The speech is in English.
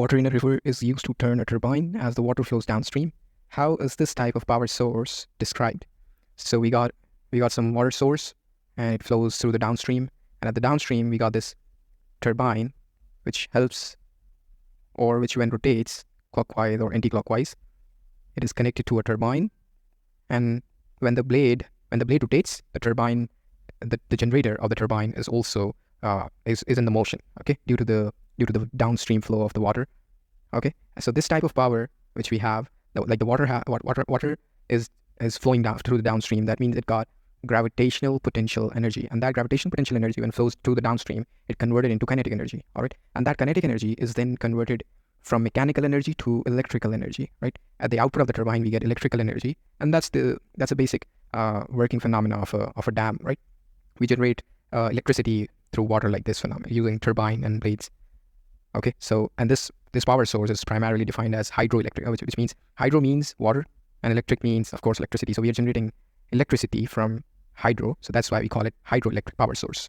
water in a river is used to turn a turbine as the water flows downstream. How is this type of power source described? So we got some water source and it flows through the downstream. And at the downstream, we got this turbine, which helps, or which when rotates clockwise or anti-clockwise, it is connected to a turbine. And when the blade rotates, the turbine, the generator of the turbine is also is in the motion. Okay, due to the downstream flow of the water. Okay, so this type of power which we have, like the water is flowing down through the downstream. That means it got gravitational potential energy, and that gravitational potential energy, when it flows through the downstream, it converted into kinetic energy. All right, and that kinetic energy is then converted from mechanical energy to electrical energy. Right, at the output of the turbine, we get electrical energy, and that's a basic working phenomena of a dam. Right, we generate electricity through water like this phenomenon using turbine and blades. Okay, so and this power source is primarily defined as hydroelectric, which means hydro means water and electric means, of course, electricity. So we are generating electricity from hydro, so that's why we call it hydroelectric power source.